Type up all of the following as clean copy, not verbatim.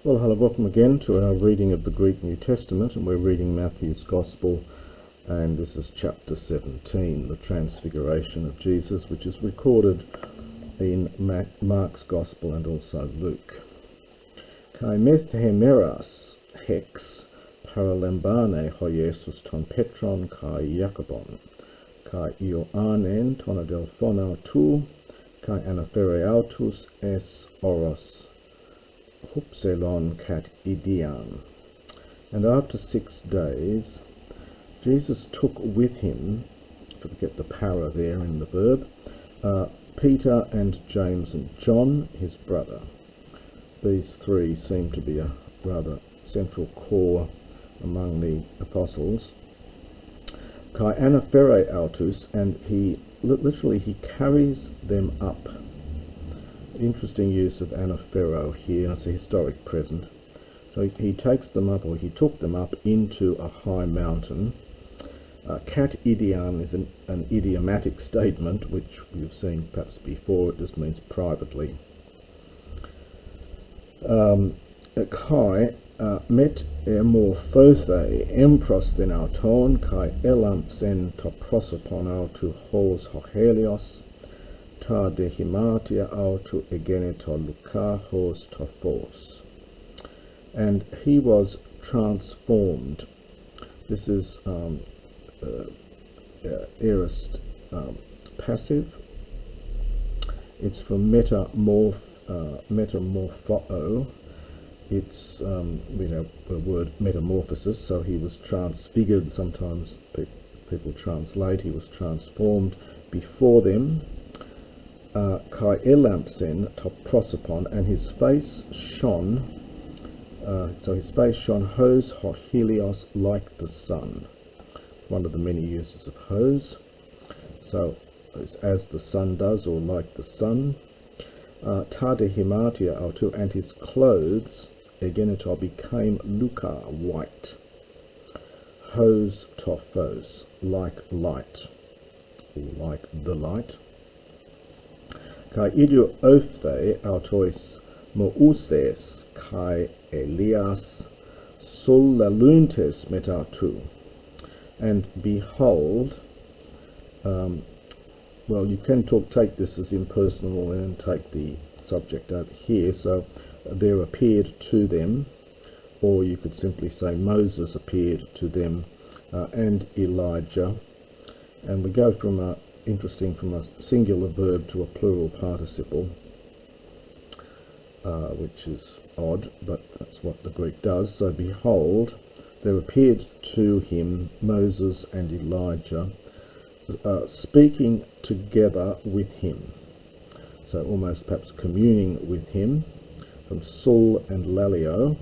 Well, hello, welcome again to our reading of the Greek New Testament, and we're reading Matthew's Gospel, and this is chapter 17, the Transfiguration of Jesus, which is recorded in Mark's Gospel and also Luke. Kai methemeras hex paralambane ho Jesus ton Petron kai Jacobon, kai Ioannen ton adelphonau tu, kai anaphereautus es oros hupselon kat idian. And after 6 days, Jesus took with him, forget the para there in the verb, Peter and James and John, his brother. These three seem to be a rather central core among the apostles. Kai anaphore autus, and he carries them up. Interesting use of anaphero here. It's a historic present. So he takes them up, or he took them up into a high mountain. Kat idian is an idiomatic statement, which we've seen perhaps before. It just means privately. Kai met emorphothe emprosthenauton kai elampsen to prosopon autu hos hohelios ta dehimatia autu egeneto lukahos to phos. And he was transformed. This is aorist passive. It's from metamorpho. It's the word metamorphosis, so he was transfigured. Sometimes people translate he was transformed before them. Kai elampsen to prosopon, and his face shone. So his face shone hos hohelios, like the sun. One of the many uses of hos. So it's as the sun does, or like the sun. Ta dehimatia autu, and his clothes egeneto became luka, white. Hos to phos, like light, or like the light. Kai ideo ophthe autois mooses kai Elias solaluntes metautu. And behold, well, you can take this as impersonal and take the subject over here. So there appeared to them, or you could simply say Moses appeared to them, and Elijah. And we go from a singular verb to a plural participle, which is odd, but that's what the Greek does. So behold, there appeared to him Moses and Elijah, speaking together with him. So almost perhaps communing with him, from sul and lalio,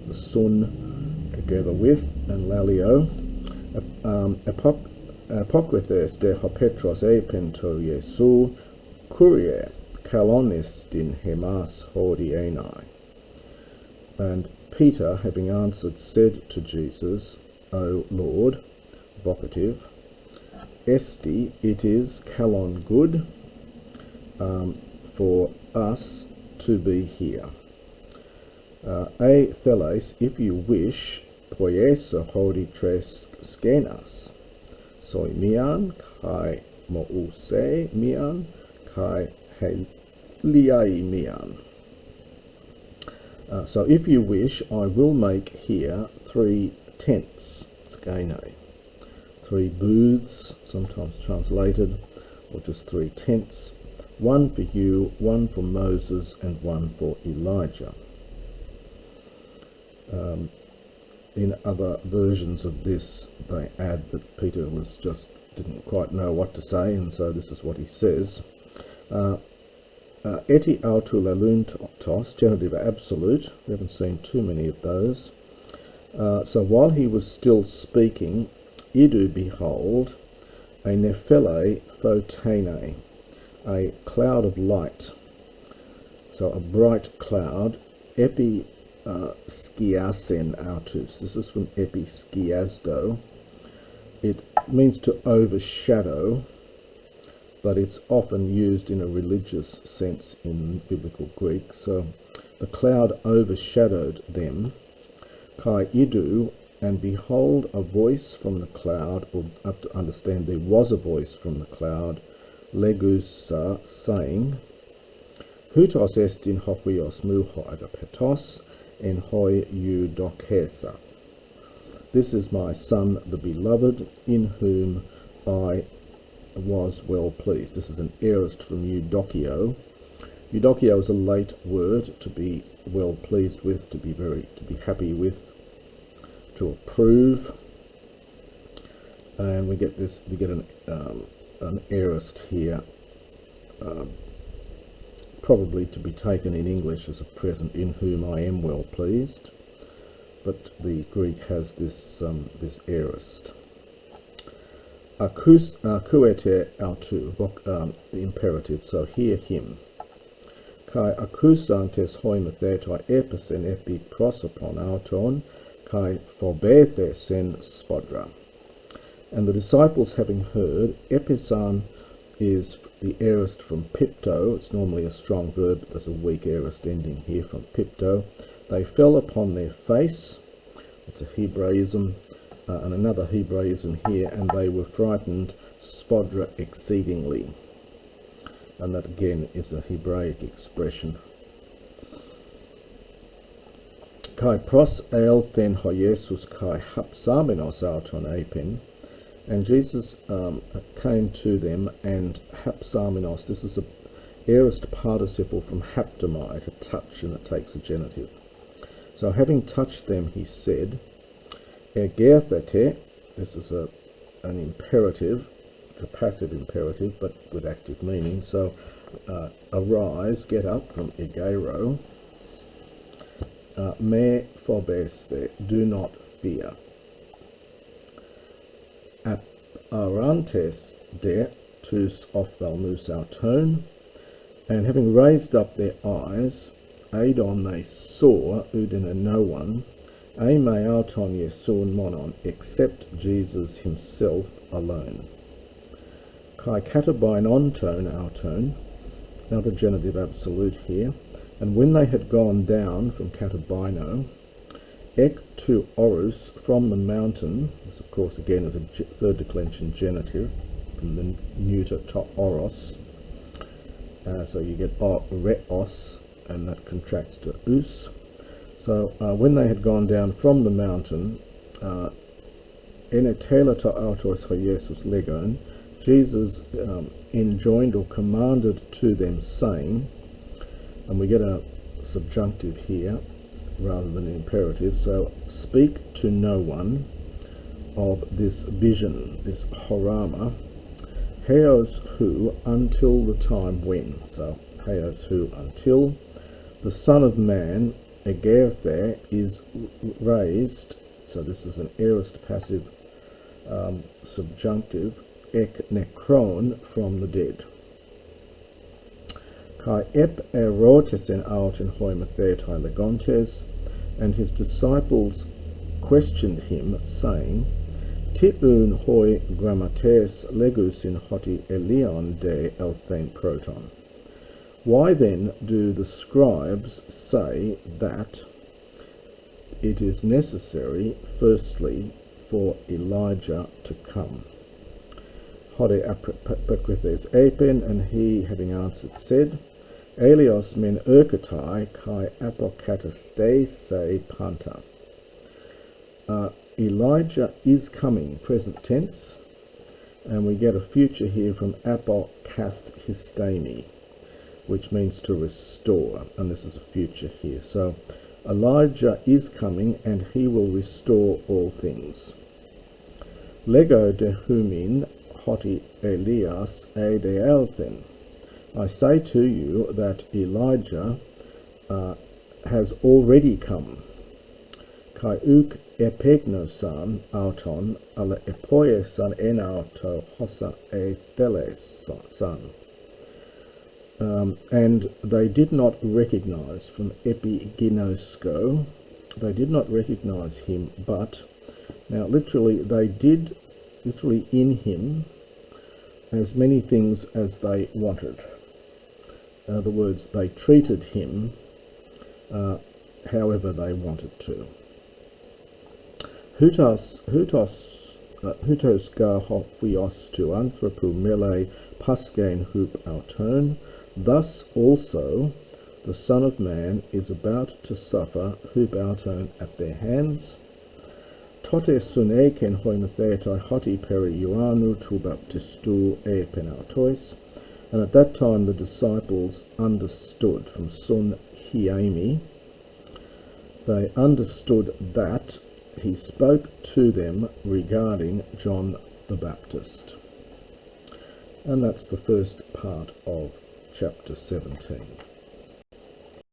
the sun together with, and lalio. Apokrithes de hopetros epento Jesu kurie kalonis din hemas hodienai. And Peter, having answered, said to Jesus, O Lord, vocative, esti, it is kalon good for us to be here. A theles, if you wish, poieso hodi tres skenas, soi mian, kai mouse mian, kai heliai mian. So if you wish, I will make here 3 tents, skene, 3 booths, sometimes translated, or just 3 tents, 1 for you, 1 for Moses, and 1 for Elijah. In other versions of this, they add that Peter didn't quite know what to say, and so this is what he says. Eti autu laluntos, genitive absolute. We haven't seen too many of those. So while he was still speaking, idu, behold, a nephele photene, a cloud of light. So a bright cloud, epi skiasen autus. This is from episkiasdo. It means to overshadow, but it's often used in a religious sense in biblical Greek. So the cloud overshadowed them. Kai idu, and behold, a voice from the cloud, or up to understand there was a voice from the cloud, legusa, saying, Hutos estin hokios muho agapetos, en hoi eudokesa. This is my son, the beloved, in whom I was well pleased. This is an aorist from eudokio. Eudokio is a late word, to be well pleased with, to be happy with, to approve. And we get an aorist here, probably to be taken in English as a present, in whom I am well pleased. But the Greek has this aorist. Akuete autu, the imperative, so hear him. Kai akusantes hoimethetoi episen epi prosopon auton, kai phobetesen spodra. And the disciples, having heard, episan is the aorist from pipto. It's normally a strong verb, but there's a weak aorist ending here from pipto. They fell upon their face. It's a Hebraism, and another Hebraism here, and they were frightened, spodra, exceedingly. And that again is a Hebraic expression. Kai pros el then ho Jesus kai hapsamenos auton apin. And Jesus came to them, and hapsamenos, this is a aorist participle from haptomai, to touch, and it takes a genitive. So having touched them, he said, Egerthete, this is an imperative, a passive imperative, but with active meaning. So arise, get up, from egero. Me phobeste, do not fear. Arantes de tus ophthalmus auton, and having raised up their eyes, Adon they saw, Udina no one, Ame auton Yesun monon, except Jesus himself alone. Kai katabinon ton auton, another genitive absolute here, and when they had gone down from katabino, ek to orus, from the mountain, this of course again is a third declension genitive, from the neuter to oros, so you get reos, and that contracts to us. So when they had gone down from the mountain, enetela to autos ho Jesus legon, Jesus enjoined or commanded to them, saying, and we get a subjunctive here rather than an imperative, so speak to no one of this vision, this horama, heos hu, until the time when, so heos hu, until the Son of Man, egerthe, is raised, so this is an aorist passive subjunctive, ek nekron, from the dead. Kai ep erotesen out in hoimethetai legontes, and his disciples questioned him, saying, Tiun hoi grammates legus in hoti elion de elthen proton. Why then do the scribes say that it is necessary, firstly, for Elijah to come? Hode apokrithes apen, and he, having answered, said, Elios men erkatai kai apokataste se panta. Elijah is coming, present tense, and we get a future here from apokath histemi, which means to restore, and this is a future here. So Elijah is coming, and he will restore all things. Lego de humin hoti Elias e de elthen. I say to you that Elijah has already come. Kai uk epegnosan auton ala epoiesan enauto hosa e theles san. And they did not recognize, from epiginosko, they did not recognize him, but, now literally, they did, literally in him, as many things as they wanted. In other words, they treated him however they wanted to. Houtos gar hopios to anthropu mele paskein hup auton. Thus also the Son of Man is about to suffer hup auton at their hands. Tote sune ken hoimathetai hoti peri Ioannu tu baptistou e penautois. And at that time the disciples understood, from sun hiemi, they understood that he spoke to them regarding John the Baptist. And that's the first part of chapter 17.